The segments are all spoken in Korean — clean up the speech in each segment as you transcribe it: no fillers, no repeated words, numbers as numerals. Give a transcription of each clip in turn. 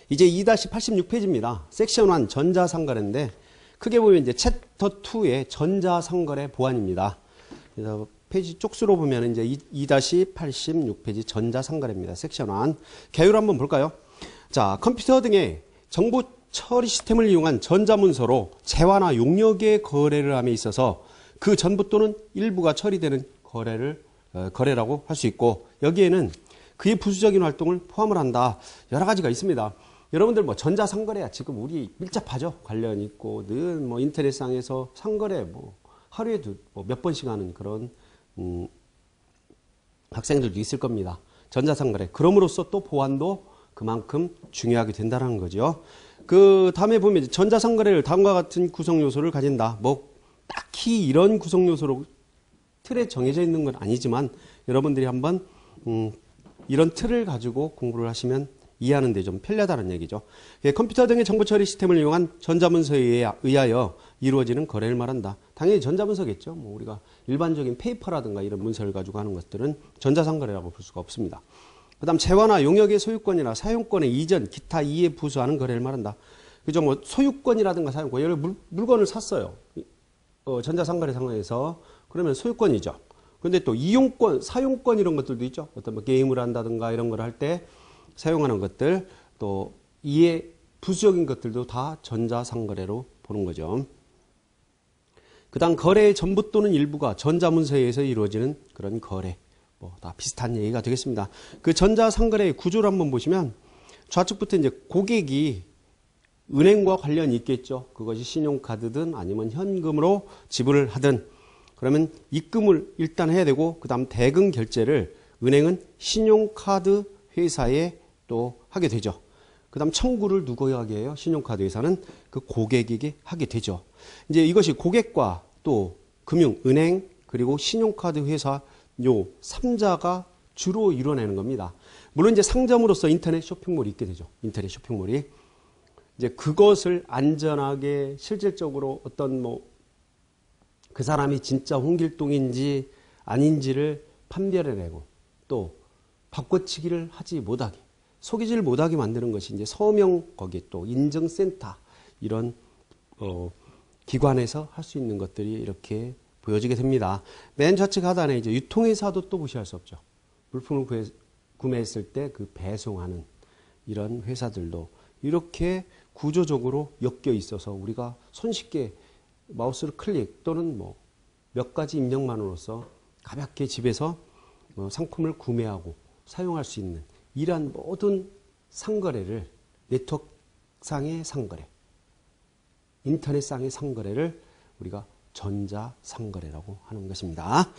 이제 2-86페이지입니다. 섹션 1 전자상거래인데 크게 보면 이제 챕터 2의 전자상거래 보안입니다. 그래서 페이지 쪽수로 보면 이제 2-86페이지 전자상거래입니다. 섹션 1. 개요를 한번 볼까요? 자, 컴퓨터 등의 정보 처리 시스템을 이용한 전자문서로 재화나 용역의 거래를 함에 있어서 그 전부 또는 일부가 처리되는 거래라고 할 수 있고, 여기에는 그의 부수적인 활동을 포함을 한다. 여러 가지가 있습니다. 여러분들 뭐 전자상거래야 지금 우리 밀접하죠. 관련 있고 늘 뭐 인터넷상에서 상거래 뭐 하루에도 뭐 몇 번씩 하는 그런 학생들도 있을 겁니다. 전자상거래. 그럼으로써 또 보안도 그만큼 중요하게 된다는 거죠. 그 다음에 보면 전자상거래를 다음과 같은 구성 요소를 가진다. 뭐 딱히 이런 구성 요소로 틀에 정해져 있는 건 아니지만 여러분들이 한번 이런 틀을 가지고 공부를 하시면 이해하는 데 좀 편리하다는 얘기죠. 컴퓨터 등의 정보 처리 시스템을 이용한 전자문서에 의하여 이루어지는 거래를 말한다. 당연히 전자문서겠죠. 뭐 우리가 일반적인 페이퍼라든가 이런 문서를 가지고 하는 것들은 전자상거래라고 볼 수가 없습니다. 그 다음 재화나 용역의 소유권이나 사용권의 이전, 기타 이에 부수하는 거래를 말한다. 그죠? 뭐 소유권이라든가 사용권, 예를 들어 물건을 샀어요. 전자상거래 상황에서 그러면 소유권이죠. 근데 또 이용권, 사용권 이런 것들도 있죠. 어떤 뭐 게임을 한다든가 이런 걸 할 때 사용하는 것들, 또 이에 부수적인 것들도 다 전자상거래로 보는 거죠. 그 다음 거래의 전부 또는 일부가 전자문서에 의해서 이루어지는 그런 거래. 뭐 다 비슷한 얘기가 되겠습니다. 그 전자상거래의 구조를 한번 보시면 좌측부터 이제 고객이 은행과 관련이 있겠죠. 그것이 신용카드든 아니면 현금으로 지불을 하든, 그러면 입금을 일단 해야 되고 그 다음 대금 결제를 은행은 신용카드 회사에 또 하게 되죠. 그 다음 청구를 누구에게 하게 해요? 신용카드 회사는 그 고객에게 하게 되죠. 이제 이것이 고객과 또 금융, 은행, 그리고 신용카드 회사 요 3자가 주로 이뤄내는 겁니다. 물론 이제 상점으로서 인터넷 쇼핑몰이 있게 되죠. 인터넷 쇼핑몰이. 이제 그것을 안전하게 실질적으로 어떤 뭐 그 사람이 진짜 홍길동인지 아닌지를 판별해내고 또 바꿔치기를 하지 못하게, 속이질 못하게 만드는 것이 이제 서명, 거기에 또 인증센터 이런 기관에서 할 수 있는 것들이 이렇게 보여지게 됩니다. 맨 좌측 하단에 이제 유통회사도 또 무시할 수 없죠. 물품을 구매했을 때 그 배송하는 이런 회사들도 이렇게 구조적으로 엮여 있어서 우리가 손쉽게 마우스를 클릭 또는 뭐 몇 가지 입력만으로써 가볍게 집에서 상품을 구매하고 사용할 수 있는 이러한 모든 상거래를, 네트워크상의 상거래, 인터넷상의 상거래를 우리가 전자상거래라고 하는 것입니다.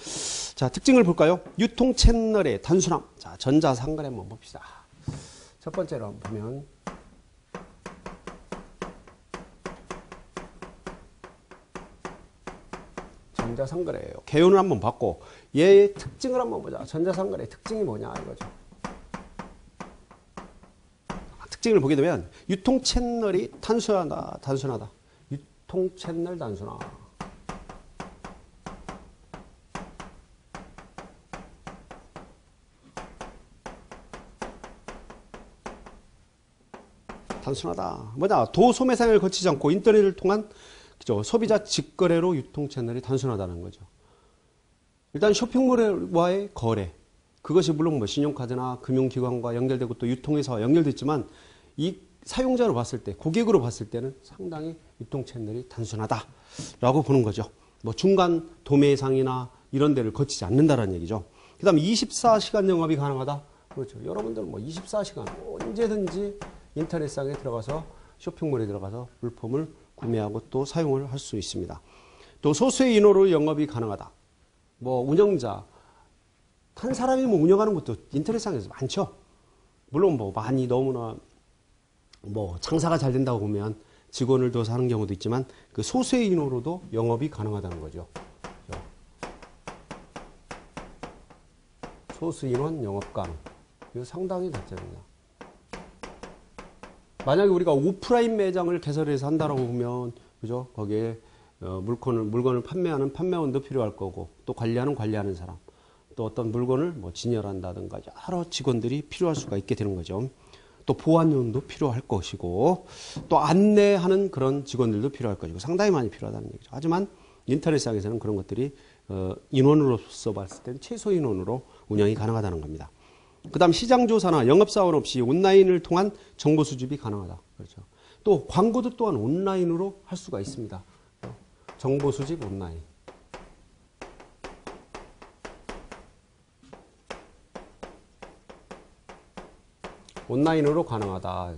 자, 특징을 볼까요? 유통 채널의 단순함. 자, 전자상거래 한번 봅시다. 첫 번째로 한번 보면 전자상거래예요. 개요는 한번 봤고 얘의 특징을 한번 보자. 전자상거래의 특징이 뭐냐 이거죠. 특징을 보게 되면 유통 채널이 단순하다. 유통 채널 단순화. 단순하다. 뭐냐? 도소매상을 거치지 않고 인터넷을 통한 그죠? 소비자 직거래로 유통 채널이 단순하다는 거죠. 일단 쇼핑몰과의 거래. 그것이 물론 뭐 신용카드나 금융기관과 연결되고 또 유통회사와 연결됐지만 이 사용자로 봤을 때, 고객으로 봤을 때는 상당히 유통 채널이 단순하다라고 보는 거죠. 뭐 중간 도매상이나 이런 데를 거치지 않는다라는 얘기죠. 그 다음에 24시간 영업이 가능하다. 그렇죠. 여러분들 뭐 24시간 언제든지 인터넷상에 들어가서 쇼핑몰에 들어가서 물품을 구매하고 또 사용을 할 수 있습니다. 또 소수의 인원으로 영업이 가능하다. 뭐 운영자, 한 사람이 뭐 운영하는 것도 인터넷상에서 많죠. 물론 뭐 많이 너무나 뭐 장사가 잘 된다고 보면 직원을 둬서 하는 경우도 있지만 그 소수의 인원으로도 영업이 가능하다는 거죠. 소수 인원 영업 가능. 이거 상당히 다릅니다. 만약에 우리가 오프라인 매장을 개설해서 한다라고 보면, 그죠? 거기에 물건을 판매하는 판매원도 필요할 거고, 또 관리하는 사람, 또 어떤 물건을 뭐 진열한다든가 여러 직원들이 필요할 수가 있게 되는 거죠. 또 보안요원도 필요할 것이고 또 안내하는 그런 직원들도 필요할 것이고 상당히 많이 필요하다는 얘기죠. 하지만 인터넷상에서는 그런 것들이 인원으로서 봤을 때는 최소 인원으로 운영이 가능하다는 겁니다. 그 다음 시장조사나 영업사원 없이 온라인을 통한 정보 수집이 가능하다. 그렇죠. 또 광고도 또한 온라인으로 할 수가 있습니다. 정보 수집 온라인. 온라인으로 가능하다.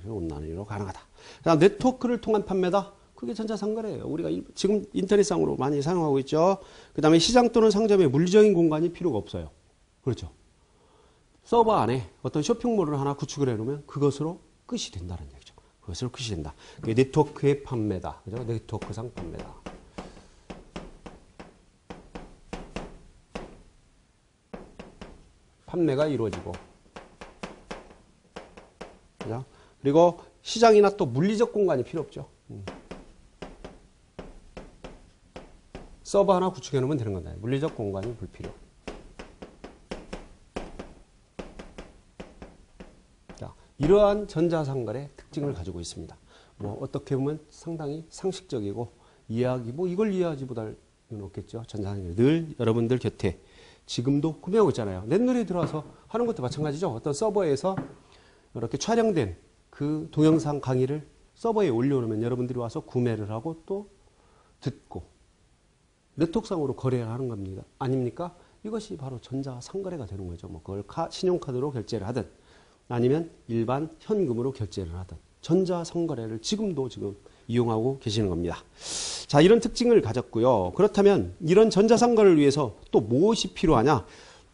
온라인으로 가능하다. 그다음 네트워크를 통한 판매다. 그게 전자상거래예요. 우리가 지금 인터넷상으로 많이 사용하고 있죠. 그 다음에 시장 또는 상점에 물리적인 공간이 필요가 없어요. 그렇죠. 서버 안에 어떤 쇼핑몰을 하나 구축을 해놓으면 그것으로 끝이 된다는 얘기죠. 그것으로 끝이 된다. 그게 네트워크의 판매다. 그죠? 네트워크상 판매다. 판매가 이루어지고. 그죠? 그리고 시장이나 또 물리적 공간이 필요 없죠. 서버 하나 구축해 놓으면 되는 건데 물리적 공간이 불필요. 자, 이러한 전자상거래 특징을 가지고 있습니다. 뭐 어떻게 보면 상당히 상식적이고 이해하기 뭐 이걸 이해하지 못할 는 없겠죠. 전자상거래 늘 여러분들 곁에 지금도 구매하고 있잖아요. 넷놀이에 들어와서 하는 것도 마찬가지죠. 어떤 서버에서 이렇게 촬영된 그 동영상 강의를 서버에 올려놓으면 여러분들이 와서 구매를 하고 또 듣고 네트워크상으로 거래를 하는 겁니다. 아닙니까? 이것이 바로 전자상거래가 되는 거죠. 뭐 그걸 신용카드로 결제를 하든 아니면 일반 현금으로 결제를 하든 전자상거래를 지금 이용하고 계시는 겁니다. 자, 이런 특징을 가졌고요. 그렇다면 이런 전자상거래를 위해서 또 무엇이 필요하냐?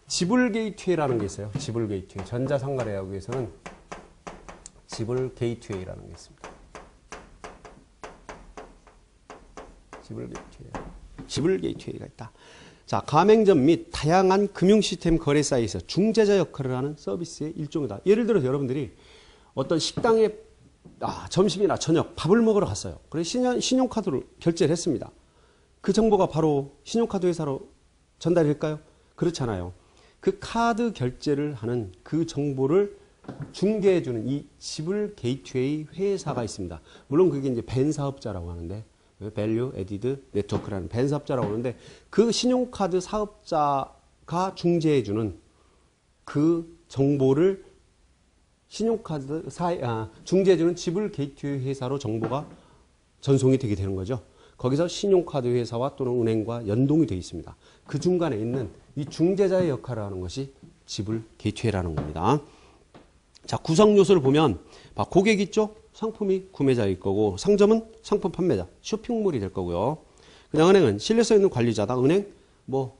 지불 게이트웨이라는 게 있어요. 지불 게이트웨이. 전자상거래하기 위해서는 지불 게이트웨이라는 게 있습니다. 지불 게이트웨이가 있다. 자, 가맹점 및 다양한 금융 시스템 거래사에서 중재자 역할을 하는 서비스의 일종이다. 예를 들어서 여러분들이 어떤 식당에 점심이나 저녁 밥을 먹으러 갔어요. 그래서 신용카드로 결제를 했습니다. 그 정보가 바로 신용카드 회사로 전달이 될까요? 그렇잖아요. 그 카드 결제를 하는 그 정보를 중개해주는 이 지불 게이트웨이 회사가 있습니다. 물론 그게 이제 벤 사업자라고 하는데 밸류 에디드 네트워크라는 벤 사업자라고 하는데 그 신용카드 사업자가 중재해주는 그 정보를 신용카드 중재해주는 지불 게이트웨이 회사로 정보가 전송이 되게 되는 거죠. 거기서 신용카드 회사와 또는 은행과 연동이 되어 있습니다. 그 중간에 있는 이 중재자의 역할을 하는 것이 지불 게이트웨이라는 겁니다. 자, 구성 요소를 보면 고객 있죠? 상품이 구매자일 거고 상점은 상품 판매자, 쇼핑몰이 될 거고요. 그냥 은행은 신뢰성 있는 관리자다. 은행 뭐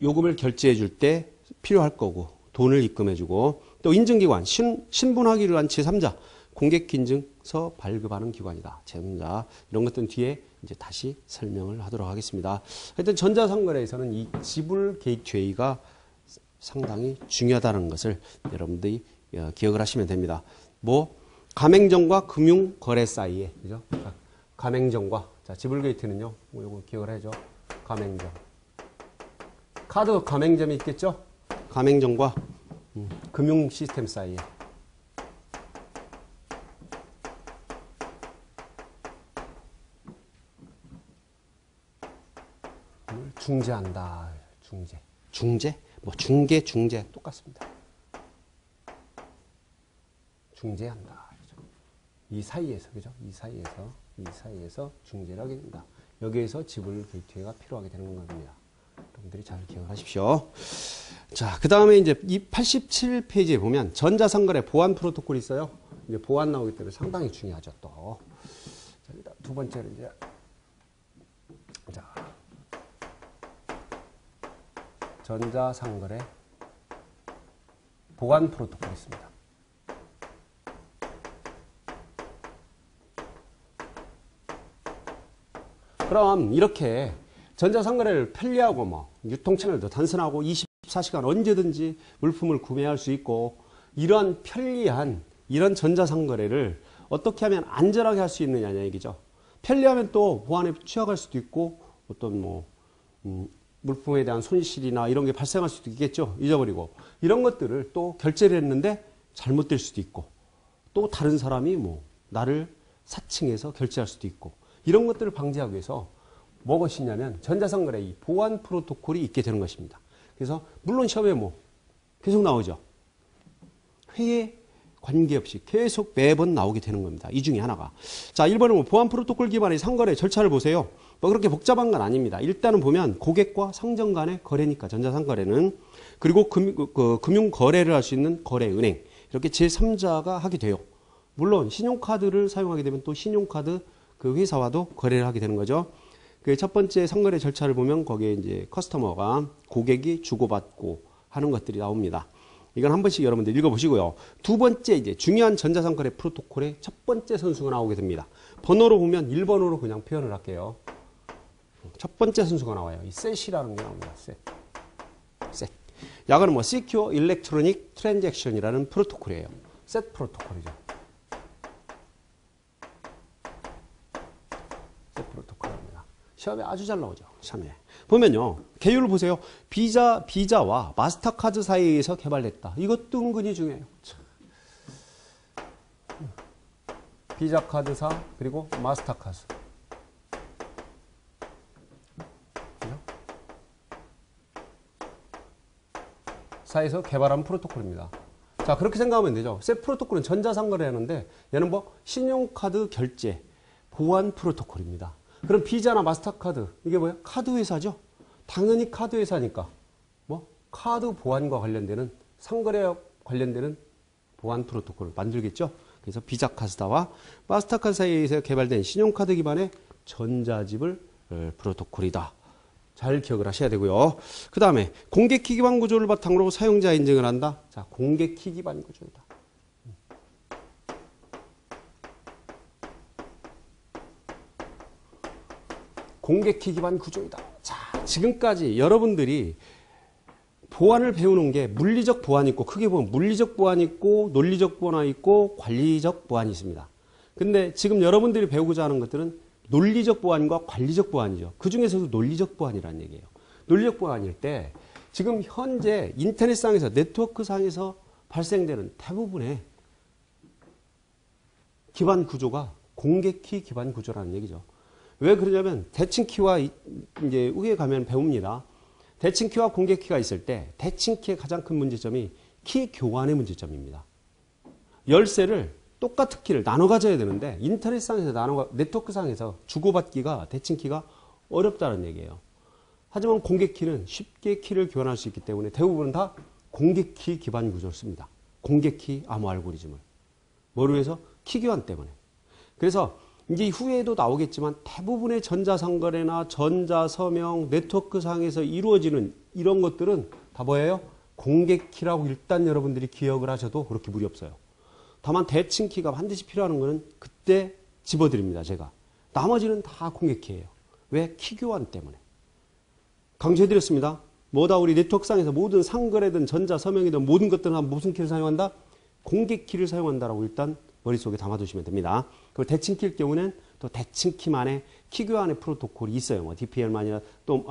요금을 결제해 줄 때 필요할 거고 돈을 입금해 주고 또 인증기관, 신분하기를 한 제3자, 공개인증서 발급하는 기관이다. 제3자 이런 것들은 뒤에 이제 다시 설명을 하도록 하겠습니다. 하여튼 전자상거래에서는 이 지불 게이트웨이가 상당히 중요하다는 것을 여러분들이 기억을 하시면 됩니다. 뭐 가맹점과 금융거래 사이에, 그죠? 가맹점과, 자, 지불 게이트는요, 뭐 요거 기억을 해줘. 가맹점. 카드 가맹점이 있겠죠? 가맹점과 금융 시스템 사이에. 중재한다. 중재? 뭐 중재 똑같습니다. 중재한다. 이 사이에서, 그죠? 이 사이에서 중재를 하게 된다. 여기에서 지불 게이트웨이가 필요하게 되는 겁니다. 여러분들이 잘 기억을 하십시오. 자, 그 다음에 이제 이 87페이지에 보면 전자상거래 보안 프로토콜이 있어요. 이제 보안 나오기 때문에 상당히 중요하죠, 또. 자, 일단 두 번째로 이제, 자, 전자상거래 보안 프로토콜이 있습니다. 그럼 이렇게 전자상거래를 편리하고 뭐 유통채널도 단순하고 24시간 언제든지 물품을 구매할 수 있고 이런 편리한 이런 전자상거래를 어떻게 하면 안전하게 할 수 있느냐는 얘기죠. 편리하면 또 보안에 취약할 수도 있고 어떤 뭐 물품에 대한 손실이나 이런 게 발생할 수도 있겠죠. 잊어버리고 이런 것들을 또 결제를 했는데 잘못될 수도 있고 또 다른 사람이 뭐 나를 사칭해서 결제할 수도 있고 이런 것들을 방지하기 위해서 무엇이 있냐면 전자상거래 이 보안 프로토콜이 있게 되는 것입니다. 그래서 물론 시험에 뭐 계속 나오죠. 회의 관계없이 계속 매번 나오게 되는 겁니다. 이 중에 하나가. 자, 1번은 뭐 보안 프로토콜 기반의 상거래 절차를 보세요. 뭐 그렇게 복잡한 건 아닙니다. 일단은 보면 고객과 상점 간의 거래니까 전자상거래는 그리고 금융 거래를 할 수 있는 거래은행 이렇게 제3자가 하게 돼요. 물론 신용카드를 사용하게 되면 또 신용카드 그 회사와도 거래를 하게 되는 거죠. 그 첫 번째 상거래 절차를 보면 거기에 이제 커스터머가 고객이 주고받고 하는 것들이 나옵니다. 이건 한 번씩 여러분들 읽어보시고요. 두 번째 이제 중요한 전자상거래 프로토콜의 첫 번째 선수가 나오게 됩니다. 번호로 보면 1번으로 그냥 표현을 할게요. 첫 번째 선수가 나와요. 이 셋이라는 게 나옵니다. 셋. 약은 뭐 Secure Electronic Transaction이라는 프로토콜이에요. 셋 프로토콜이죠. 셋 프로토콜입니다. 시험에 아주 잘 나오죠. 시험에. 보면요. 계율을 보세요. 비자와 마스터카드 사이에서 개발됐다. 이것도 은근히 중요해요. 비자 카드사 그리고 마스터카드. 사이에서 개발한 프로토콜입니다. 자, 그렇게 생각하면 되죠. 셋 프로토콜은 전자상거래 하는데 얘는 뭐 신용카드 결제 보안 프로토콜입니다. 그럼 비자나 마스터카드 이게 뭐야? 카드 회사죠. 당연히 카드 회사니까 뭐 카드 보안과 관련되는 상거래 관련되는 보안 프로토콜을 만들겠죠. 그래서 비자 카드사와 마스터카드 사이에서 개발된 신용카드 기반의 전자지불 프로토콜이다. 잘 기억을 하셔야 되고요. 그 다음에 공개키 기반 구조를 바탕으로 사용자 인증을 한다. 자, 공개키 기반 구조이다. 공개키 기반 구조이다. 자, 지금까지 여러분들이 보안을 배우는 게 물리적 보안이 있고 크게 보면 물리적 보안이 있고 논리적 보안이 있고 관리적 보안이 있습니다. 근데 지금 여러분들이 배우고자 하는 것들은 논리적 보안과 관리적 보안이죠. 그 중에서도 논리적 보안이라는 얘기예요. 논리적 보안일 때 지금 현재 인터넷상에서 네트워크상에서 발생되는 대부분의 기반 구조가 공개키 기반 구조라는 얘기죠. 왜 그러냐면 대칭키와 이제 후에 가면 배웁니다. 대칭키와 공개키가 있을 때 대칭키의 가장 큰 문제점이 키 교환의 문제점입니다. 열쇠를 똑같은 키를 나눠 가져야 되는데 인터넷상에서 네트워크상에서 주고받기가 대칭키가 어렵다는 얘기예요. 하지만 공개키는 쉽게 키를 교환할 수 있기 때문에 대부분은 다 공개키 기반 구조를 씁니다. 공개키 암호 알고리즘을. 뭐로 해서? 키 교환 때문에. 그래서 이제 후에도 나오겠지만 대부분의 전자상거래나 전자서명, 네트워크상에서 이루어지는 이런 것들은 다 뭐예요? 공개키라고 일단 여러분들이 기억을 하셔도 그렇게 무리 없어요. 다만 대칭키가 반드시 필요한 거는 그때 집어드립니다. 제가. 나머지는 다 공개키예요. 왜? 키 교환 때문에. 강조해드렸습니다. 뭐다 우리 네트워크상에서 모든 상거래든 전자서명이든 모든 것들은 무슨 키를 사용한다? 공개키를 사용한다라고 일단 머릿속에 담아두시면 됩니다. 그리고 대칭키일 경우는 또 대칭키만의 키 교환의 프로토콜이 있어요. 뭐 DPL만이나 또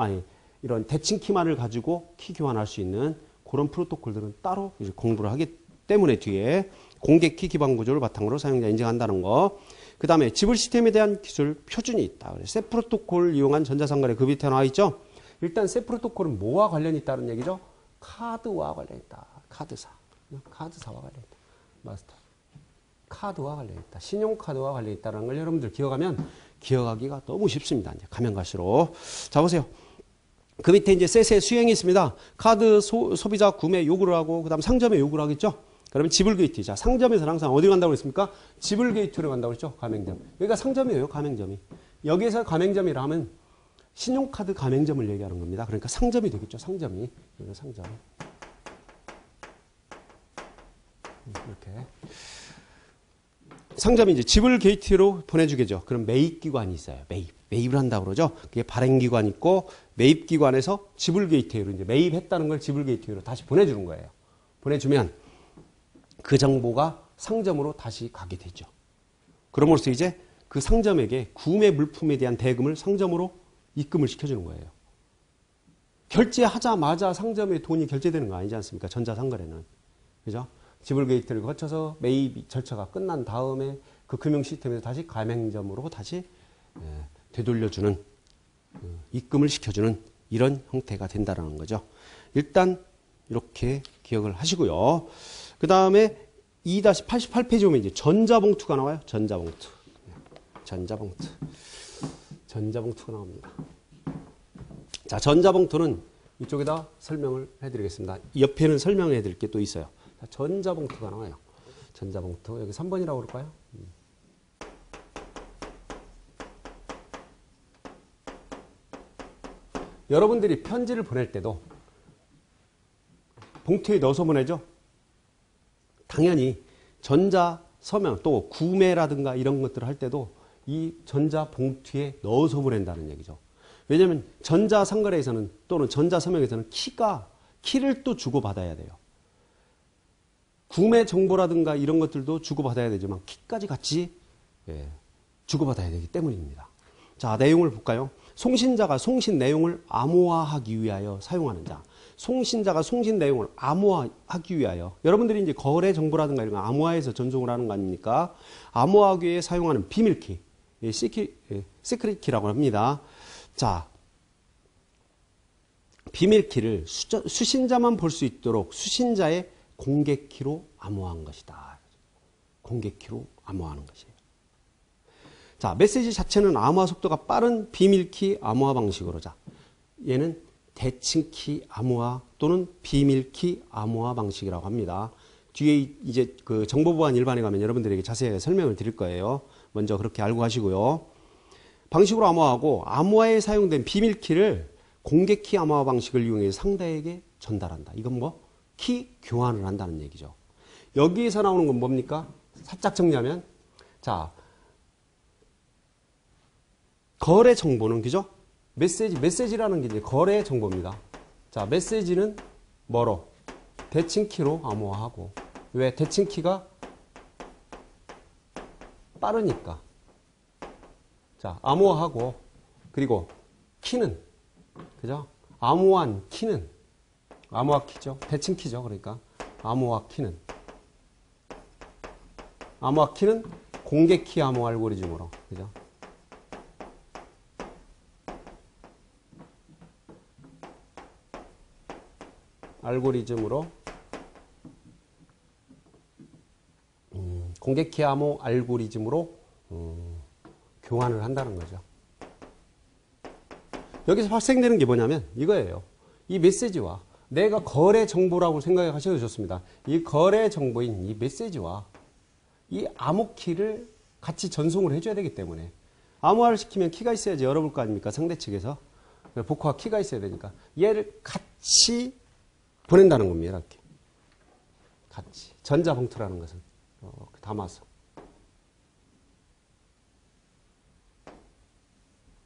이런 대칭키만을 가지고 키 교환할 수 있는 그런 프로토콜들은 따로 이제 공부를 하기 때문에 뒤에 공개키 기반 구조를 바탕으로 사용자 인증한다는 거. 그 다음에 지불 시스템에 대한 기술 표준이 있다. 셋 프로토콜을 이용한 전자상거래 그 밑에 나와 있죠. 일단 셋 프로토콜은 뭐와 관련이 있다는 얘기죠? 카드와 관련이 있다. 카드사와 관련이 있다. 마스터. 카드와 관련이 있다. 신용카드와 관련이 있다는 걸 여러분들 기억하면 기억하기가 너무 쉽습니다. 이제 가면 갈수록. 자, 보세요. 그 밑에 이제 셋의 수행이 있습니다. 카드 소비자 구매 요구를 하고, 그 다음 상점에 요구를 하겠죠? 그러면 지불 게이트. 자, 상점에서는 항상 어디 간다고 그랬습니까? 지불 게이트로 간다고 그랬죠? 가맹점. 여기가 상점이에요, 가맹점이. 여기에서 가맹점이라 하면 신용카드 가맹점을 얘기하는 겁니다. 그러니까 상점이 되겠죠, 상점이. 여기가 상점. 이렇게. 상점이 이제 지불 게이트로 보내주겠죠. 그럼 매입기관이 있어요. 매입을 한다고 그러죠. 그게 발행기관이 있고, 매입기관에서 지불 게이트로 이제 매입했다는 걸 지불 게이트로 다시 보내주는 거예요. 보내주면 그 정보가 상점으로 다시 가게 되죠. 그럼으로써 이제 그 상점에게 구매 물품에 대한 대금을 상점으로 입금을 시켜주는 거예요. 결제하자마자 상점에 돈이 결제되는 거 아니지 않습니까? 전자상거래는. 그죠? 지불 게이트를 거쳐서 매입 절차가 끝난 다음에 그 금융 시스템에서 다시 가맹점으로 다시 되돌려주는, 입금을 시켜주는 이런 형태가 된다는 거죠. 일단 이렇게 기억을 하시고요. 그 다음에 2-88페이지 오면 이제 전자봉투가 나와요. 전자봉투. 전자봉투가 나옵니다. 자, 전자봉투는 이쪽에다 설명을 해드리겠습니다. 옆에는 설명해 드릴 게 또 있어요. 자, 전자봉투가 나와요. 전자봉투. 여기 3번이라고 그럴까요? 여러분들이 편지를 보낼 때도 봉투에 넣어서 보내죠? 당연히 전자 서명 또 구매라든가 이런 것들을 할 때도 이 전자 봉투에 넣어서 보낸다는 얘기죠. 왜냐하면 전자 상거래에서는 또는 전자 서명에서는 키를 또 주고받아야 돼요. 구매 정보라든가 이런 것들도 주고받아야 되지만 키까지 같이 주고받아야 되기 때문입니다. 자, 내용을 볼까요? 송신자가 송신 내용을 암호화하기 위하여 사용하는 자. 송신자가 송신 내용을 암호화하기 위하여, 여러분들이 이제 거래 정보라든가 이런 거 암호화해서 전송을 하는 거 아닙니까? 암호화하기 위해 사용하는 비밀키, 시크릿키라고 합니다. 자, 비밀키를 수신자만 볼 수 있도록 수신자의 공개키로 암호화한 것이다. 공개키로 암호화하는 것이에요. 자, 메시지 자체는 암호화 속도가 빠른 비밀키 암호화 방식으로, 자, 얘는 대칭키 암호화 또는 비밀키 암호화 방식이라고 합니다. 뒤에 이제 그 정보보안 일반에 가면 여러분들에게 자세하게 설명을 드릴 거예요. 먼저 그렇게 알고 가시고요. 방식으로 암호화하고 암호화에 사용된 비밀키를 공개키 암호화 방식을 이용해 상대에게 전달한다. 이건 뭐? 키 교환을 한다는 얘기죠. 여기에서 나오는 건 뭡니까? 살짝 정리하면, 자, 거래 정보는, 그죠? 메시지라는 게 이제 거래 정보입니다. 자, 메시지는 뭐로? 대칭키로 암호화하고. 왜? 대칭키가 빠르니까. 자, 암호화하고, 그리고 키는, 그죠? 암호화한 키는, 암호화 키죠? 대칭키죠. 그러니까. 암호화 키는 공개키 암호 알고리즘으로, 그죠? 알고리즘으로 공개키 암호 알고리즘으로 교환을 한다는 거죠. 여기서 발생되는 게 뭐냐면 이거예요. 이 메시지와 내가 거래 정보라고 생각하셔도 좋습니다. 이 거래 정보인 이 메시지와 이 암호키를 같이 전송을 해줘야 되기 때문에, 암호화를 시키면 키가 있어야지 열어볼 거 아닙니까? 상대 측에서. 복호화 키가 있어야 되니까 얘를 같이 보낸다는 겁니다. 이렇게 같이. 전자봉투라는 것은 담아서.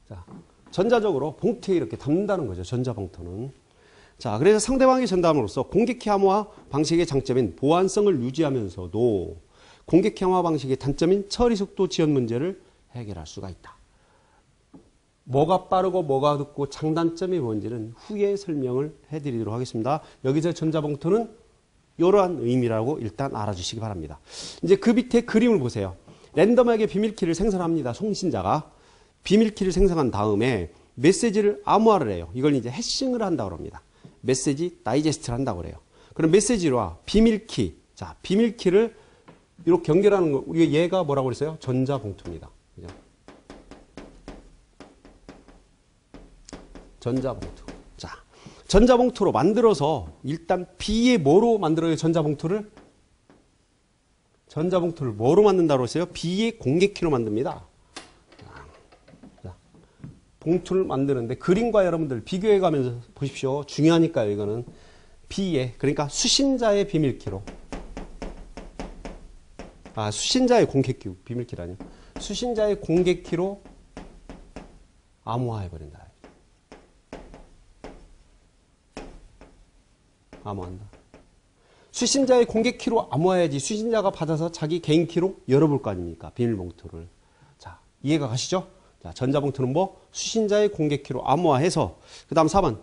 자, 전자적으로 봉투에 이렇게 담는다는 거죠. 전자봉투는. 자, 그래서 상대방이 전담으로써 공개키 암호화 방식의 장점인 보안성을 유지하면서도 공개키 암호화 방식의 단점인 처리 속도 지연 문제를 해결할 수가 있다. 뭐가 빠르고 뭐가 늦고 장단점이 뭔지는 후에 설명을 해드리도록 하겠습니다. 여기서 전자봉투는 이러한 의미라고 일단 알아주시기 바랍니다. 이제 그 밑에 그림을 보세요. 랜덤하게 비밀키를 생성합니다. 송신자가 비밀키를 생성한 다음에 메시지를 암호화를 해요. 이걸 이제 해싱을 한다고 합니다. 메시지 다이제스트를 한다고 그래요. 그럼 메시지와 비밀키, 자, 비밀키를 이렇게 연결하는 거, 우리가 얘가 뭐라고 그랬어요? 전자봉투입니다. 그죠? 전자봉투. 자, 전자봉투로 만들어서 일단 B에 뭐로 만들어요? 전자봉투를 뭐로 만든다고 했어요? B의 공개키로 만듭니다. 자, 봉투를 만드는데 그림과 여러분들 비교해 가면서 보십시오. 중요하니까요. 이거는 B의, 그러니까 수신자의 비밀키로, 수신자의 공개키, 비밀키라뇨. 수신자의 공개키로 암호화해버린다. 암호한다. 수신자의 공개키로 암호해야지 수신자가 받아서 자기 개인 키로 열어볼 거 아닙니까? 비밀봉투를. 자, 이해가 가시죠? 자, 전자봉투는 뭐? 수신자의 공개키로 암호화해서, 그 다음 4번.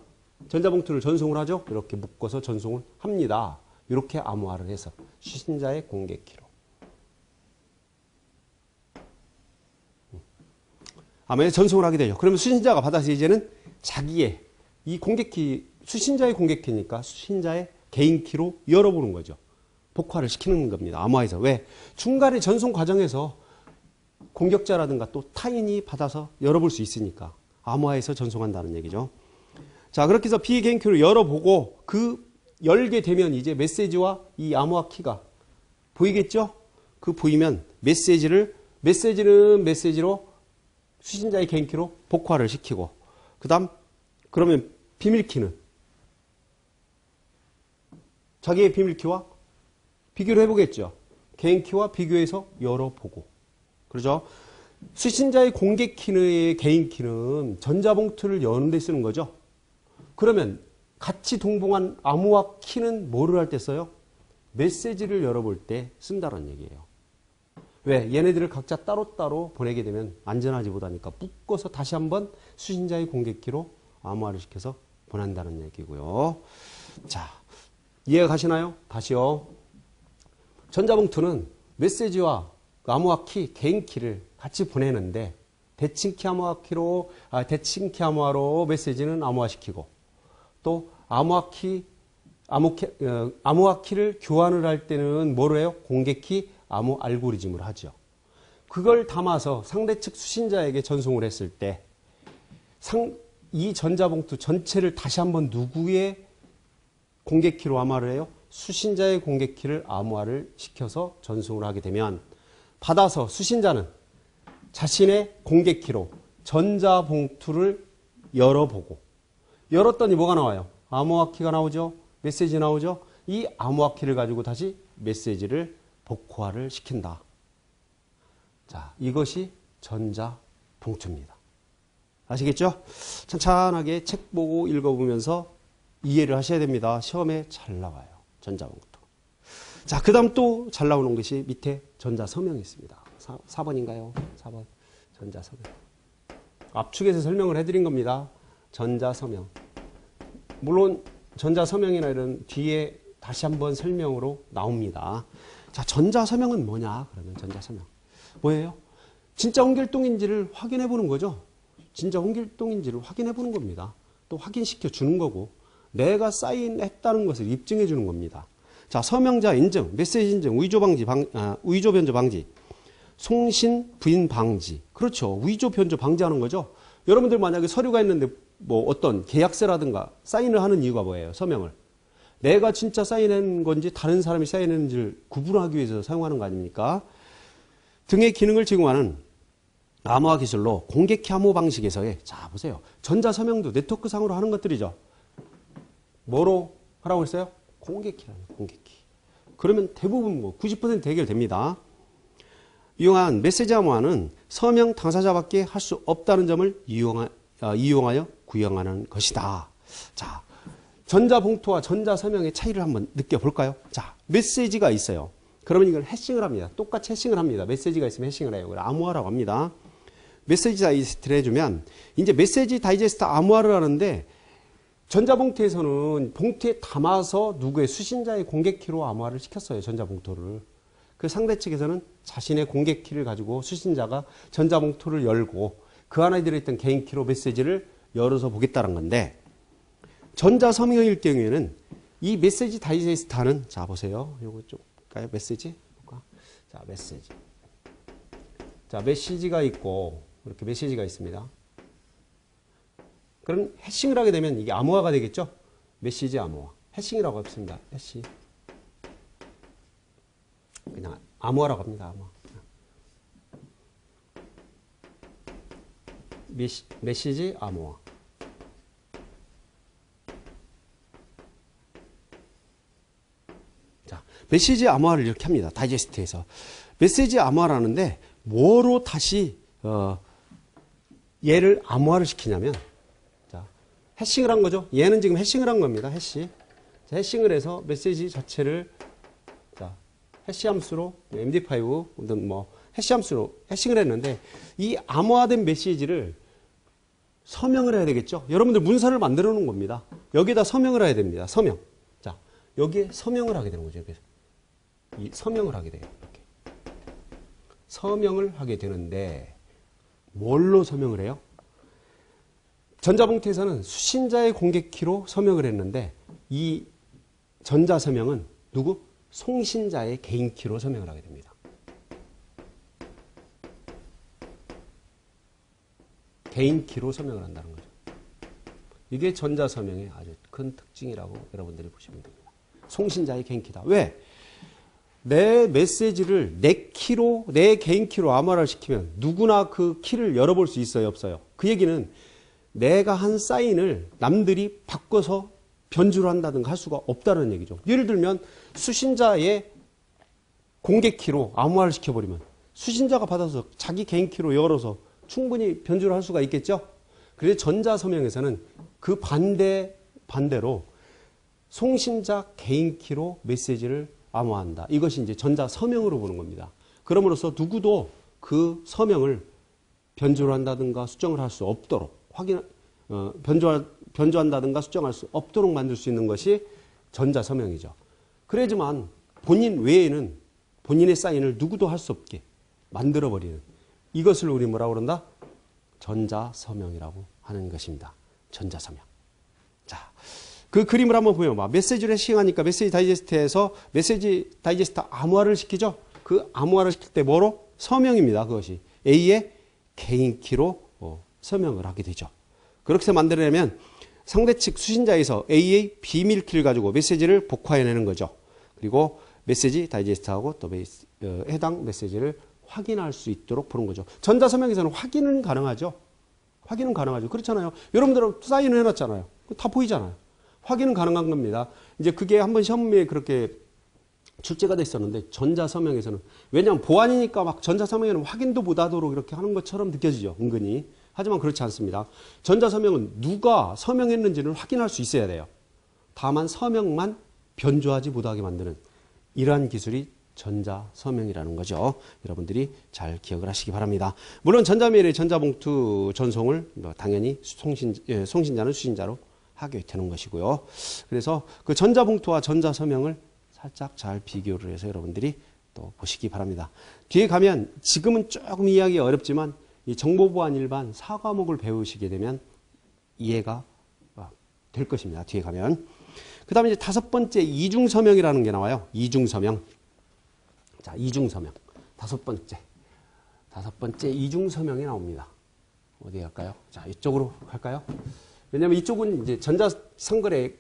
전자봉투를 전송을 하죠? 이렇게 묶어서 전송을 합니다. 이렇게 암호화를 해서 수신자의 공개 키로. 암호에 전송을 하게 되죠. 그러면 수신자가 받아서 이제는 자기의 이 공개키, 수신자의 공개키니까 수신자의 개인 키로 열어보는 거죠. 복화를 시키는 겁니다. 암호화에서. 왜? 중간에 전송 과정에서 공격자라든가 또 타인이 받아서 열어볼 수 있으니까 암호화해서 전송한다는 얘기죠. 자, 그렇게 해서 비개인 키로 열어보고 그 열게 되면 이제 메시지와 이 암호화 키가 보이겠죠? 그 보이면 메시지는 메시지로 수신자의 개인 키로 복화를 시키고 그다음 그러면 비밀키는 자기의 비밀키와 비교를 해보겠죠. 개인 키와 비교해서 열어보고 그러죠. 수신자의 공개 키의 개인 키는 전자봉투를 여는 데 쓰는 거죠. 그러면 같이 동봉한 암호화 키는 뭐를 할 때 써요? 메시지를 열어볼 때 쓴다는 얘기예요. 왜? 얘네들을 각자 따로따로 보내게 되면 안전하지 못하니까 묶어서 다시 한번 수신자의 공개 키로 암호화를 시켜서 보낸다는 얘기고요. 자, 이해가 가시나요? 다시요. 전자봉투는 메시지와 암호화 키, 개인 키를 같이 보내는데 대칭키 암호화로 메시지는 암호화시키고 또 암호화 키를 교환을 할 때는 뭐로 해요? 공개키 암호 알고리즘을 하죠. 그걸 담아서 상대 측 수신자에게 전송을 했을 때 이 전자봉투 전체를 다시 한번 누구의 공개키로 암호화를 해요? 수신자의 공개키를 암호화를 시켜서 전송을 하게 되면 받아서 수신자는 자신의 공개키로 전자봉투를 열어보고 열었더니 뭐가 나와요? 암호화 키가 나오죠? 메시지 나오죠? 이 암호화 키를 가지고 다시 메시지를 복호화를 시킨다. 자, 이것이 전자봉투입니다. 아시겠죠? 찬찬하게 책 보고 읽어보면서 이해를 하셔야 됩니다. 시험에 잘 나와요. 전자봉투. 자, 그 다음 또 잘 나오는 것이 밑에 전자서명이 있습니다. 4번인가요? 4번. 전자서명. 압축해서 설명을 해드린 겁니다. 전자서명. 물론 전자서명이나 이런 뒤에 다시 한번 설명으로 나옵니다. 자, 전자서명은 뭐냐? 그러면 전자서명. 뭐예요? 진짜 홍길동인지를 확인해 보는 거죠. 진짜 홍길동인지를 확인해 보는 겁니다. 또 확인시켜 주는 거고 내가 사인했다는 것을 입증해 주는 겁니다. 자, 서명자 인증, 메시지 인증, 위조 변조 방지, 송신 부인 방지. 그렇죠. 위조 변조 방지하는 거죠. 여러분들 만약에 서류가 있는데 뭐 어떤 계약서라든가 사인을 하는 이유가 뭐예요? 서명을. 내가 진짜 사인한 건지 다른 사람이 사인했는지를 구분하기 위해서 사용하는 거 아닙니까? 등의 기능을 제공하는 암호화 기술로 공개키 암호 방식에서의, 자 보세요. 전자서명도 네트워크상으로 하는 것들이죠. 뭐로 하라고 했어요? 공개키라는 공개키. 그러면 대부분 뭐 90% 해결됩니다. 이용한 메시지 암호화는 서명 당사자밖에 할 수 없다는 점을 이용하여 구현하는 것이다. 자, 전자봉투와 전자서명의 차이를 한번 느껴볼까요? 자, 메시지가 있어요. 그러면 이걸 해싱을 합니다. 똑같이 해싱을 합니다. 메시지가 있으면 해싱을 해요. 그걸 암호화라고 합니다. 메시지 다이제스트를 해주면 이제 메시지 다이제스트 암호화를 하는데 전자봉투에서는 봉투에 담아서 누구의 수신자의 공개키로 암호화를 시켰어요. 전자봉투를. 그 상대 측에서는 자신의 공개키를 가지고 수신자가 전자봉투를 열고 그 안에 들어있던 개인키로 메시지를 열어서 보겠다는 건데 전자서명일 경우에는 이 메시지 다이제스트하는 자 보세요. 요거 좀 볼까요? 메시지 볼까? 자 메시지. 자 메시지가 있고 이렇게 메시지가 있습니다. 그럼 해싱을 하게 되면 이게 암호화가 되겠죠? 메시지 암호화. 해싱이라고 없습니다. 해싱. 그냥 암호화라고 합니다. 암호화. 메시지 암호화. 자, 메시지 암호화를 이렇게 합니다. 다이제스트에서. 메시지 암호화라는데 뭐로 다시 얘를 암호화를 시키냐면 자, 해싱을 한 거죠. 얘는 지금 해싱을 한 겁니다. 해시. 자, 해싱을 해서 메시지 자체를 자, 해시 함수로 MD5 뭐 해시 함수로 해싱을 했는데 이 암호화된 메시지를 서명을 해야 되겠죠. 여러분들 문서를 만들어 놓은 겁니다. 여기다 서명을 해야 됩니다. 서명. 자, 여기에 서명을 하게 되는 거죠. 그래서 이 서명을 하게 돼요. 이렇게. 서명을 하게 되는데 뭘로 서명을 해요? 전자봉투에서는 수신자의 공개키로 서명을 했는데 이 전자서명은 누구? 송신자의 개인키로 서명을 하게 됩니다. 개인키로 서명을 한다는 거죠. 이게 전자서명의 아주 큰 특징이라고 여러분들이 보시면 됩니다. 송신자의 개인키다. 왜? 내 메시지를 내 키로, 내 개인키로 암호화를 시키면 누구나 그 키를 열어볼 수 있어요, 없어요? 그 얘기는 내가 한 사인을 남들이 바꿔서 변주를 한다든가 할 수가 없다는 얘기죠. 예를 들면 수신자의 공개키로 암호화를 시켜버리면 수신자가 받아서 자기 개인키로 열어서 충분히 변주를 할 수가 있겠죠. 그래서 전자서명에서는 그 반대로 송신자 개인키로 메시지를 암호화한다. 이것이 이제 전자서명으로 보는 겁니다. 그럼으로써 누구도 그 서명을 변주를 한다든가 수정을 할 수 없도록 변조한다든가 수정할 수 없도록 만들 수 있는 것이 전자서명이죠. 그래야지만 본인 외에는 본인의 사인을 누구도 할 수 없게 만들어버리는 이것을 우리 뭐라고 그런다? 전자서명이라고 하는 것입니다. 전자서명. 자, 그 그림을 한번 보면 메시지를 해싱하니까 메시지 다이제스트에서 메시지 다이제스트 암호화를 시키죠. 그 암호화를 시킬 때 뭐로? 서명입니다. 그것이 A의 개인키로 서명을 하게 되죠. 그렇게 해서 만들어내면 상대 측 수신자에서 A의 비밀키를 가지고 메시지를 복화해내는 거죠. 그리고 메시지 다이제스트하고 또 해당 메시지를 확인할 수 있도록 보는 거죠. 전자서명에서는 확인은 가능하죠. 확인은 가능하죠. 그렇잖아요. 여러분들은 사인을 해놨잖아요. 다 보이잖아요. 확인은 가능한 겁니다. 이제 그게 한번 시험에 그렇게 출제가 됐었는데 전자서명에서는 왜냐하면 보안이니까 막 전자서명에는 확인도 못하도록 이렇게 하는 것처럼 느껴지죠. 은근히. 하지만 그렇지 않습니다. 전자서명은 누가 서명했는지를 확인할 수 있어야 돼요. 다만 서명만 변조하지 못하게 만드는 이러한 기술이 전자서명이라는 거죠. 여러분들이 잘 기억을 하시기 바랍니다. 물론 전자메일의 전자봉투 전송을 당연히 송신자는 수신자로 하게 되는 것이고요. 그래서 그 전자봉투와 전자서명을 살짝 잘 비교를 해서 여러분들이 또 보시기 바랍니다. 뒤에 가면 지금은 조금 이해하기가 어렵지만 이 정보보안 일반 4과목을 배우시게 되면 이해가 될 것입니다. 뒤에 가면. 그 다음에 이제 5번째 이중서명이라는 게 나와요. 이중서명. 자, 이중서명. 5번째 이중서명이 나옵니다. 어디 갈까요? 자, 이쪽으로 갈까요? 왜냐면 이쪽은 이제 전자상거래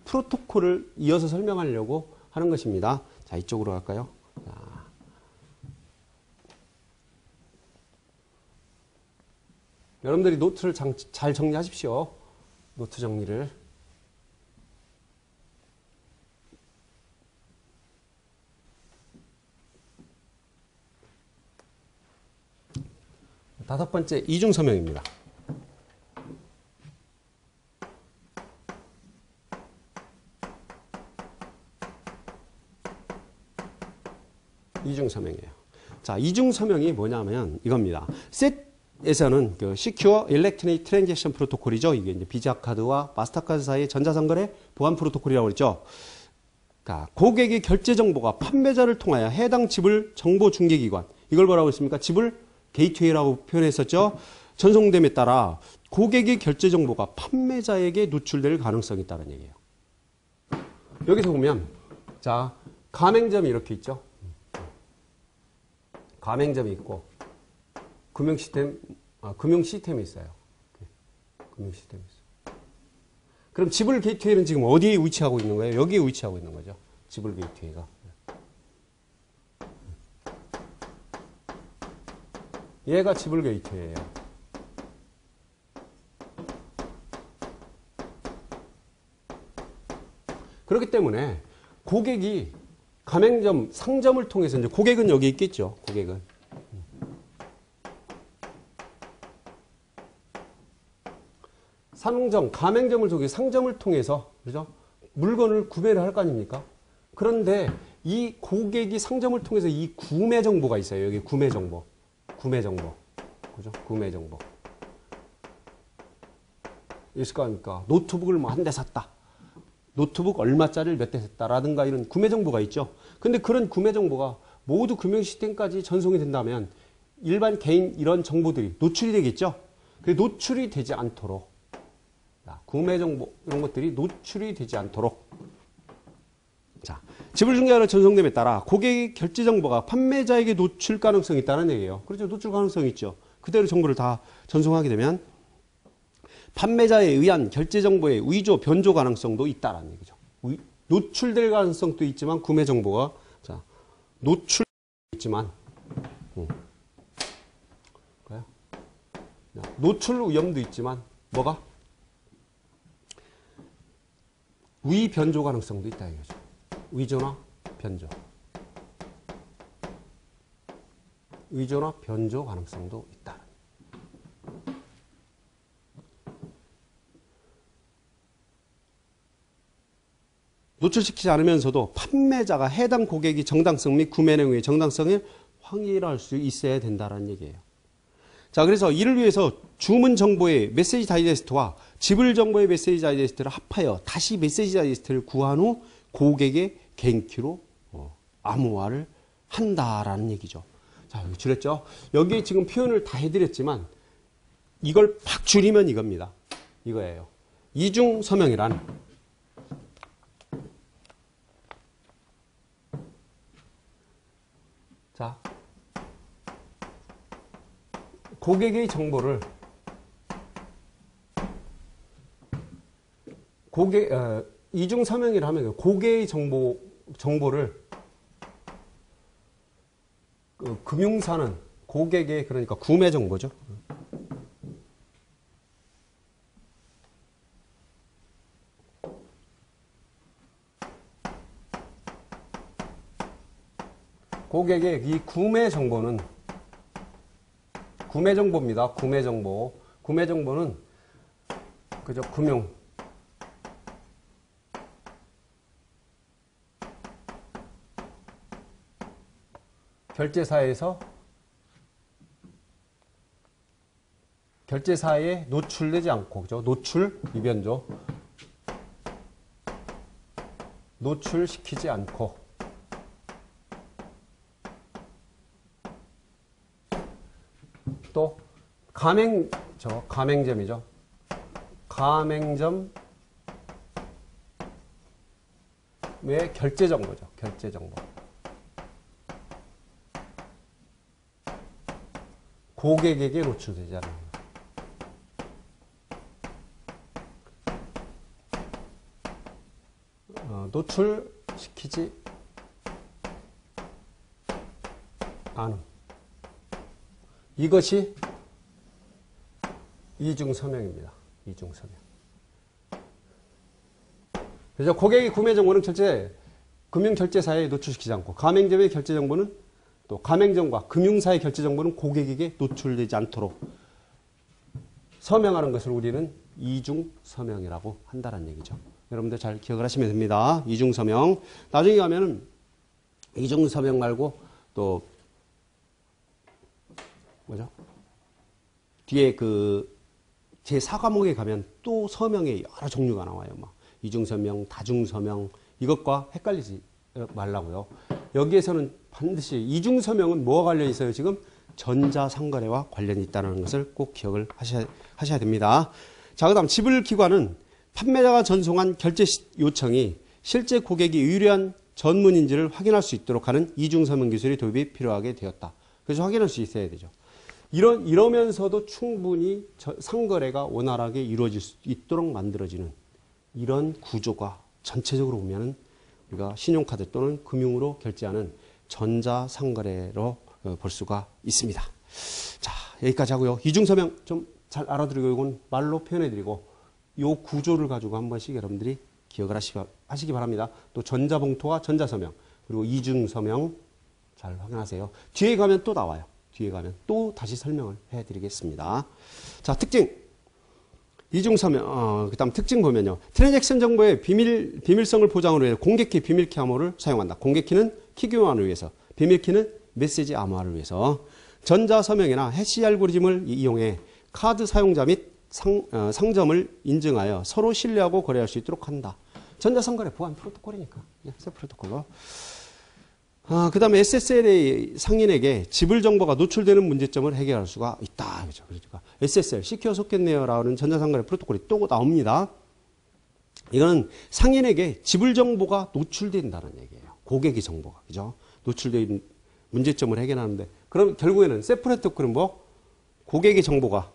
프로토콜을 이어서 설명하려고 하는 것입니다. 자, 이쪽으로 갈까요? 자. 여러분들이 노트를 잘 정리하십시오. 노트 정리를. 다섯 번째 이중서명입니다. 이중서명이에요. 자, 이중서명이 뭐냐면 이겁니다. 에서는 그 Secure Electronic Transaction 프로토콜이죠. 이게 이제 비자 카드와 마스터카드 사이의 전자상거래 보안 프로토콜이라고 그랬죠. 그러니까 고객의 결제 정보가 판매자를 통하여 해당 지불 정보 중개기관, 이걸 뭐라고 했습니까? 지불 게이트웨이라고 표현했었죠. 전송됨에 따라 고객의 결제 정보가 판매자에게 누출될 가능성이 있다는 얘기예요. 여기서 보면 자, 가맹점이 이렇게 있죠. 가맹점이 있고 금융 시스템이 있어요. 금융 시스템이 있어요. 그럼 지불 게이트웨이는 지금 어디에 위치하고 있는 거예요? 여기에 위치하고 있는 거죠. 지불 게이트웨이가. 얘가 지불 게이트웨이예요. 그렇기 때문에 고객이 가맹점, 상점을 통해서 이제 고객은 여기 있겠죠. 고객은. 상점, 가맹점을 통해 상점을 통해서 그죠? 물건을 구매를 할 거 아닙니까? 그런데 이 고객이 상점을 통해서 이 구매 정보가 있어요. 여기 구매 정보. 그죠? 구매 정보. 있을 거 아닙니까? 노트북을 뭐 한 대 샀다. 노트북 얼마짜리를 몇 대 샀다라든가 이런 구매 정보가 있죠. 근데 그런 구매 정보가 모두 금융 시스템까지 전송이 된다면 일반 개인 이런 정보들이 노출이 되겠죠. 그 노출이 되지 않도록 구매 정보 이런 것들이 노출이 되지 않도록 자, 지불 중개자로 전송됨에 따라 고객의 결제 정보가 판매자에게 노출 가능성이 있다는 얘기예요. 그렇죠. 노출 가능성이 있죠. 그대로 정보를 다 전송하게 되면 판매자에 의한 결제 정보의 위조, 변조 가능성도 있다는 얘기죠. 노출될 가능성도 있지만 구매 정보가 자, 노출있지만 노출 위험도 있지만 뭐가? 위 변조 가능성도 있다 이거죠. 위조나 변조. 위조나 변조 가능성도 있다. 노출시키지 않으면서도 판매자가 해당 고객이 정당성 및 구매 내용의 정당성을 확인할 수 있어야 된다는 얘기예요. 자, 그래서 이를 위해서 주문 정보의 메시지 다이제스트와 지불 정보의 메시지 다이제스트를 합하여 다시 메시지 다이제스트를 구한 후 고객의 개인키로 암호화를 한다라는 얘기죠. 자, 여기 줄였죠? 여기 지금 표현을 다 해드렸지만 이걸 팍 줄이면 이겁니다. 이거예요. 이중 서명이란 자, 고객의 정보를 이중 서명이라 하면 고객의 정보를 금융사는 고객의 그러니까 구매 정보죠. 고객의 이 구매 정보는 구매 정보입니다. 구매 정보. 구매 정보는 그죠? 금융 결제사에 노출되지 않고 그죠? 노출 위변조 노출시키지 않고 또 가맹점이죠. 가맹점의 결제 정보죠. 결제 정보. 고객에게 노출되지 않는 것. 노출시키지 않음. 이것이 이중서명입니다. 이중서명. 그래서 고객의 구매 정보는 금융결제사에 노출시키지 않고 가맹점의 결제 정보는 또 가맹점과 금융사의 결제 정보는 고객에게 노출되지 않도록 서명하는 것을 우리는 이중서명이라고 한다는 얘기죠. 여러분들 잘 기억을 하시면 됩니다. 이중서명. 나중에 가면은 이중서명 말고 또 뭐죠? 뒤에 제4과목에 가면 또 서명의 여러 종류가 나와요. 막 이중서명, 다중서명 이것과 헷갈리지 말라고요. 여기에서는 반드시 이중서명은 뭐와 관련이 있어요? 지금 전자상거래와 관련이 있다는 것을 꼭 기억을 하셔야 됩니다. 자, 그 다음 지불기관은 판매자가 전송한 결제 요청이 실제 고객이 의뢰한 전문인지를 확인할 수 있도록 하는 이중서명 기술의 도입이 필요하게 되었다. 그래서 확인할 수 있어야 되죠. 이러면서도 충분히 상거래가 원활하게 이루어질 수 있도록 만들어지는 이런 구조가 전체적으로 보면은 우리가 신용카드 또는 금융으로 결제하는 전자상거래로 볼 수가 있습니다. 자, 여기까지 하고요. 이중서명 좀 잘 알아들이고 이건 말로 표현해드리고 이 구조를 가지고 한 번씩 여러분들이 기억을 하시기 바랍니다. 또 전자봉투와 전자서명 그리고 이중서명 잘 확인하세요. 뒤에 가면 또 나와요. 뒤에 가면 또 다시 설명을 해드리겠습니다. 자, 특징. 이중서명, 그 다음 특징 보면요. 트랜잭션 정보의 비밀성을 보장하기 위해 공개키, 비밀키 암호를 사용한다. 공개키는 키 교환을 위해서, 비밀키는 메시지 암호화를 위해서, 전자서명이나 해시 알고리즘을 이용해 카드 사용자 및 상점을 인증하여 서로 신뢰하고 거래할 수 있도록 한다. 전자상거래 보안 프로토콜이니까. 세 프로토콜로. 그 다음에 SSL의 상인에게 지불 정보가 노출되는 문제점을 해결할 수가 있다. 그죠? 그러니까 SSL, 시큐어 소켓 레이어라는 전자상거래 프로토콜이 또 나옵니다. 이거는 상인에게 지불 정보가 노출된다는 얘기예요. 고객의 정보가. 그죠? 노출된 문제점을 해결하는데, 그럼 결국에는 세 프로토콜은 뭐? 고객의 정보가.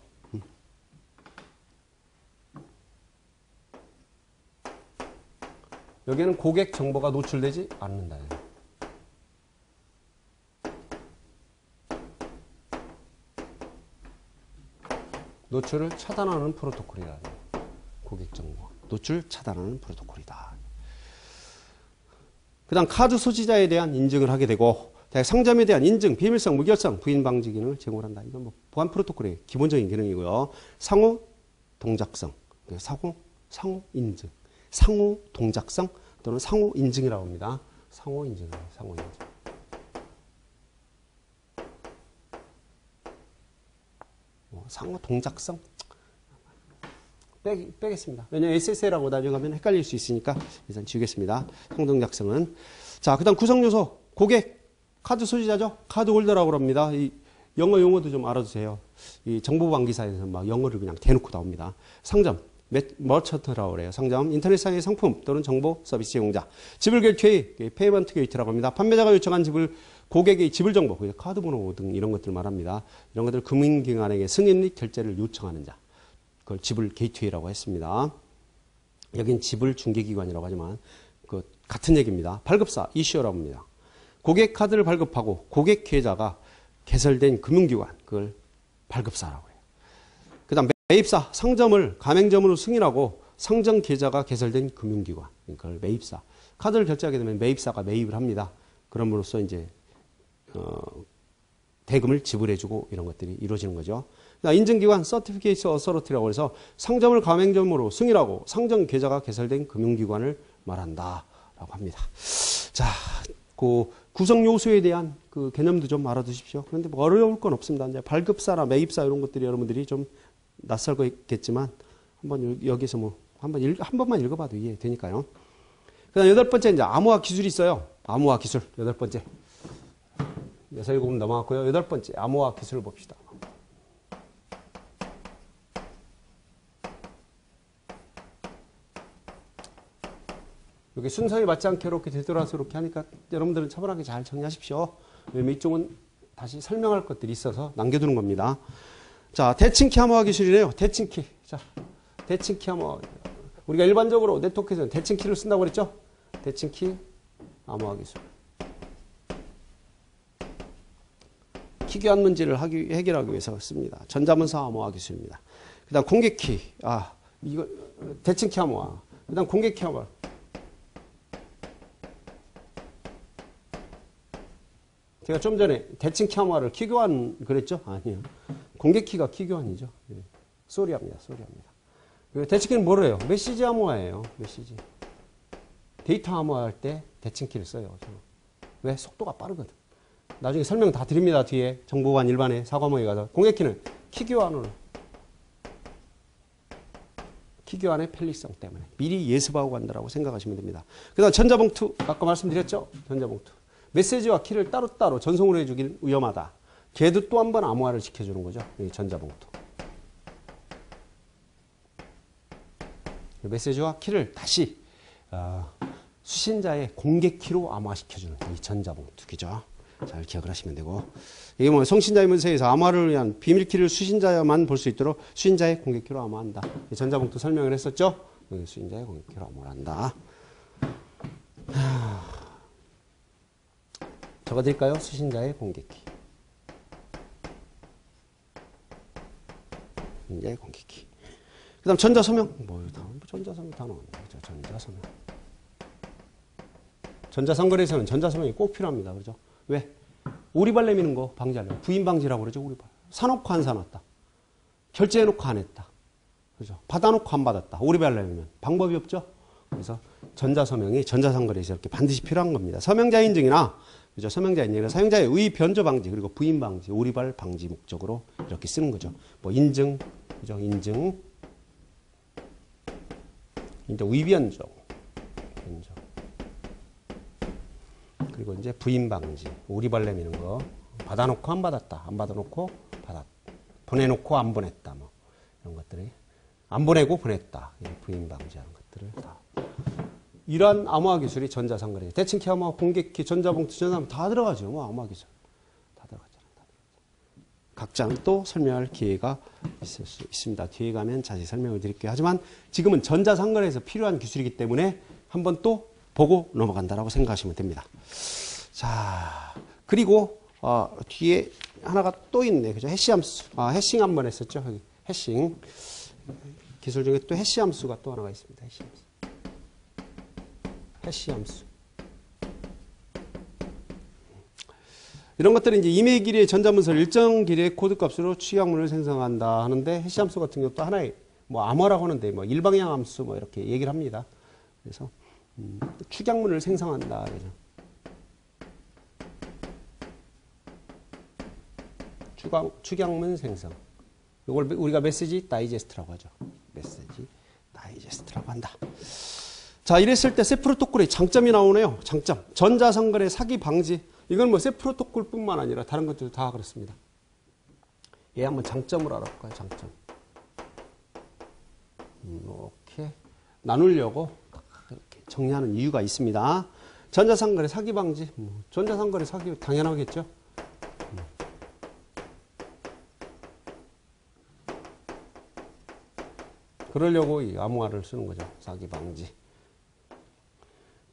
여기에는 고객 정보가 노출되지 않는다. 노출을 차단하는 프로토콜이라는 고객 정보. 노출 차단하는 프로토콜이다. 그 다음 카드 소지자에 대한 인증을 하게 되고, 상점에 대한 인증, 비밀성, 무결성, 부인 방지 기능을 제공한다. 이건 뭐 보안 프로토콜의 기본적인 기능이고요. 상호 동작성, 상호 인증, 상호 동작성 또는 상호 인증이라고 합니다. 상호 인증, 상호 인증. 상호 동작성 빼겠습니다. 왜냐하면 SSL하고 나중에 가면 헷갈릴 수 있으니까 일단 지우겠습니다. 상호 동작성은. 자, 그 다음 구성 요소, 고객, 카드 소지자죠. 카드 홀더라고 합니다. 이 영어 용어도 좀 알아두세요. 이 정보방기사에서 막 영어를 그냥 대놓고 나옵니다. 상점, 머처트라고 그래요. 상점, 인터넷상의 상품 또는 정보 서비스 제공자. 지불 게이트웨이, 페이먼트 게이트라고 합니다. 판매자가 요청한 지불, 고객의 지불 정보, 카드 번호 등 이런 것들 말합니다. 이런 것들 금융기관에게 승인 및 결제를 요청하는 자. 그걸 지불 게이트웨이라고 했습니다. 여긴 지불 중개기관이라고 하지만 그 같은 얘기입니다. 발급사, 이슈어라고 합니다. 고객 카드를 발급하고 고객 계좌가 개설된 금융기관, 그걸 발급사라고 해요. 그 다음 매입사, 상점을 가맹점으로 승인하고 상점 계좌가 개설된 금융기관, 그걸 매입사. 카드를 결제하게 되면 매입사가 매입을 합니다. 그럼으로써 이제 대금을 지불해주고 이런 것들이 이루어지는 거죠. 인증기관, 서티피케이트 어서리티라고 해서 상점을 가맹점으로 승인하고 상점 계좌가 개설된 금융기관을 말한다라고 합니다. 자, 그 구성 요소에 대한 그 개념도 좀 알아두십시오. 그런데 뭐 어려울 건 없습니다. 이제 발급사나 매입사 이런 것들이 여러분들이 좀 낯설겠지만 한번 여기서 뭐 한 번만 읽어봐도 이해되니까요. 그다음 8번째 이제 암호화 기술이 있어요. 암호화 기술 8번째. 6, 7분 넘어갔고요. 8번째 암호화 기술을 봅시다. 여기 순서에 맞지 않게 이렇게 되돌아서 이렇게 하니까 여러분들은 차분하게 잘 정리하십시오. 왜냐면 이쪽은 다시 설명할 것들이 있어서 남겨두는 겁니다. 자, 대칭키 암호화 기술이네요. 대칭키. 자, 대칭키 암호화. 우리가 일반적으로 네트워크에서는 대칭키를 쓴다고 그랬죠? 대칭키 암호화 기술. 키교환 문제를 해결하기 위해서 씁니다. 전자문서 암호화 기술입니다. 그 다음 공개키. 이거 대칭키 암호화. 그 다음 공개키 암호화. 제가 좀 전에 대칭키 암호화를 키교환 그랬죠? 아니에요. 공개키가 키교환이죠. 쏘리합니다. 대칭키는 뭐래요? 메시지 암호화예요. 메시지. 데이터 암호화할 때 대칭키를 써요. 왜? 속도가 빠르거든. 나중에 설명 다 드립니다. 뒤에 정보관 일반에 사과모에 가서. 공개키는 키교환을. 키교환의 편리성 때문에 미리 예습하고 간다라고 생각하시면 됩니다. 그 다음 전자봉투. 아까 말씀드렸죠? 전자봉투. 메시지와 키를 따로따로 전송을 해주길 위험하다. 걔도 또 한 번 암호화를 시켜주는 거죠. 이 전자봉투. 메시지와 키를 다시 수신자의 공개키로 암호화시켜주는 이 전자봉투기죠. 잘 기억을 하시면 되고. 이게 뭐 송신자의 문서에서 암호화를 위한 비밀키를 수신자만 볼 수 있도록 수신자의 공개키로 암호화한다. 이 전자봉투 설명을 했었죠. 수신자의 공개키로 암호화한다. 적어드릴까요? 수신자의 공개키. 수신자의 공개키. 그 다음 전자서명. 전자서명 다 나왔네. 전자서명. 전자상거래에서는 전자서명이 꼭 필요합니다. 그렇죠? 왜? 오리발 내미는 거 방지하려고. 부인 방지라고 그러죠. 오리발. 사놓고 안 사놨다. 결제해놓고 안 했다. 그죠? 받아놓고 안 받았다. 오리발 내미면 방법이 없죠. 그래서 전자서명이 전자상거래에서 이렇게 반드시 필요한 겁니다. 서명자 인증이나 그죠? 서명자 인증이나 사용자의 의 변조 방지 그리고 부인 방지, 오리발 방지 목적으로 이렇게 쓰는 거죠. 뭐 인증, 그죠? 인증, 의 변조, 변조. 그리고 이제 부인 방지, 오리발레 미는 거. 받아놓고 안 받았다. 안 받아놓고 받았다. 보내놓고 안 보냈다. 뭐 이런 것들이 안 보내고 보냈다. 부인 방지하는 것들을 다. 이러한 암호화 기술이 전자상거래. 대칭키 암호화, 공개키, 전자봉투, 전자암호 다 들어가죠. 뭐 암호화 기술 다 들어가잖아요. 각자는 또 설명할 기회가 있을 수 있습니다. 뒤에 가면 자세히 설명을 드릴게요. 하지만 지금은 전자상거래에서 필요한 기술이기 때문에 한번 또 보고 넘어간다라고 생각하시면 됩니다. 자, 그리고 뒤에 하나가 또 있네. 그죠? 해시 함수. 해싱 한번 했었죠. 여기 해싱. 기술 중에 또 해시 함수가 또 하나가 있습니다. 해시 함수. 해시 함수. 이런 것들은 이제 임의 길이의 전자문서를 일정 길이의 코드값으로 추격문을 생성한다 하는데 해시 함수 같은 경우 또 하나의 뭐 암호라고 하는데 뭐 일방향 함수 뭐 이렇게 얘기를 합니다. 그래서 축약문을 생성한다. 그죠? 축약문 생성. 이걸 우리가 메시지 다이제스트라고 하죠. 메시지 다이제스트라고 한다. 자, 이랬을 때 셋 프로토콜의 장점이 나오네요. 장점. 전자상거래 사기 방지. 이건 뭐 셋 프로토콜뿐만 아니라 다른 것들도 다 그렇습니다. 얘 한번 장점을 알아볼까요? 장점. 이렇게 나누려고 이렇게 정리하는 이유가 있습니다. 전자상거래 사기 방지. 전자상거래 사기 당연하겠죠. 그러려고 이 암호화를 쓰는 거죠. 사기 방지.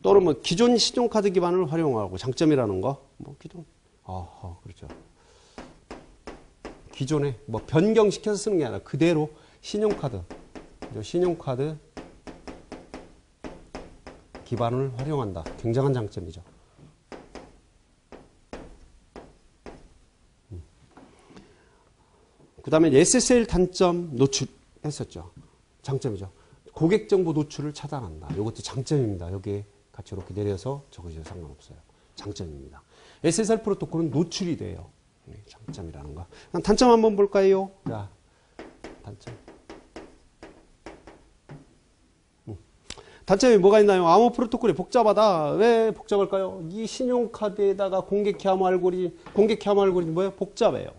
또는 뭐 기존 신용카드 기반을 활용하고 장점이라는 거. 뭐 기존. 그렇죠. 기존에 뭐 변경시켜서 쓰는 게 아니라 그대로 신용카드 기반을 활용한다. 굉장한 장점이죠. 그 다음에 SSL 단점 노출했었죠. 장점이죠. 고객 정보 노출을 차단한다. 이것도 장점입니다. 여기에 같이 이렇게 내려서 적으셔도 상관없어요. 장점입니다. SSL 프로토콜은 노출이 돼요. 장점이라는 거. 단점 한번 볼까요? 자, 단점. 단점이 뭐가 있나요? 암호 프로토콜이 복잡하다. 왜 복잡할까요? 이 신용카드에다가 공개키 암호 알고리즘 뭐예요? 복잡해요.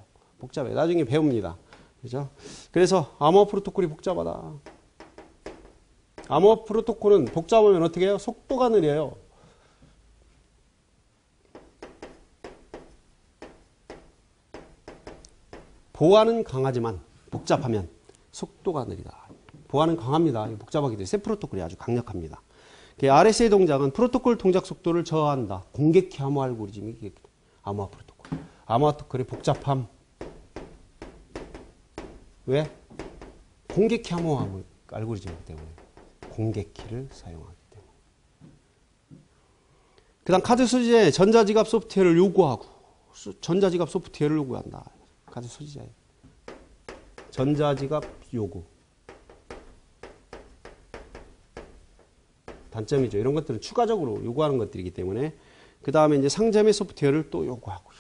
나중에 배웁니다. 그죠? 그래서 암호 프로토콜이 복잡하다. 암호 프로토콜은 복잡하면 어떻게 해요? 속도가 느려요. 보안은 강하지만 복잡하면 속도가 느리다. 보안은 강합니다. 복잡하기 때문에 셋 프로토콜이 아주 강력합니다. RSA 동작은 프로토콜 동작 속도를 저하한다. 공개키 암호 알고리즘이 암호 프로토콜. 암호 프로토콜의 복잡함. 왜? 공개키 암호 알고리즘이기 때문에. 공개키를 사용하기 때문에. 그 다음 카드 소지자의 전자지갑 소프트웨어를 요구하고 전자지갑 소프트웨어를 요구한다. 카드 소지자의 전자지갑 요구. 단점이죠. 이런 것들은 추가적으로 요구하는 것들이기 때문에. 그 다음에 이제 상점의 소프트웨어를 또 요구하고.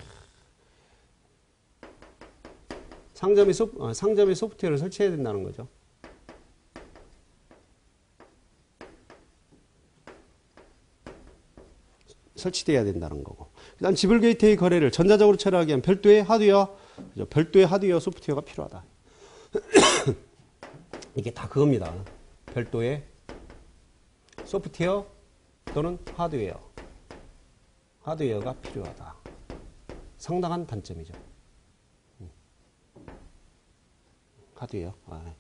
상점의 소프트웨어를 설치해야 된다는 거죠. 설치돼야 된다는 거고. 그 다음 지불 게이트웨이 거래를 전자적으로 처리하기 위한 별도의 하드웨어 소프트웨어가 필요하다. 이게 다 그겁니다. 별도의 소프트웨어 또는 하드웨어가 필요하다. 상당한 단점이죠. 하드웨어.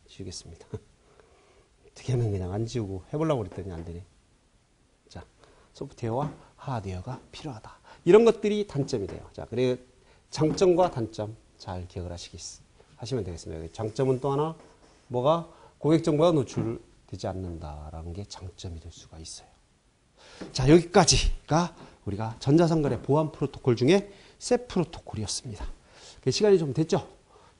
지우겠습니다. 어떻게 하면 그냥 안 지우고 해보려고 그랬더니 안 되네. 자, 소프트웨어와 하드웨어가 필요하다. 이런 것들이 단점이 돼요. 자, 그래 장점과 단점 잘 기억을 하시면 되겠습니다. 장점은 또 하나 뭐가 고객 정보가 노출되지 않는다라는 게 장점이 될 수가 있어요. 자, 여기까지가 우리가 전자상거래 보안 프로토콜 중에 셋 프로토콜이었습니다. 시간이 좀 됐죠?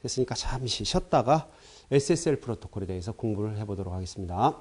됐으니까 잠시 쉬었다가 SSL 프로토콜에 대해서 공부를 해보도록 하겠습니다.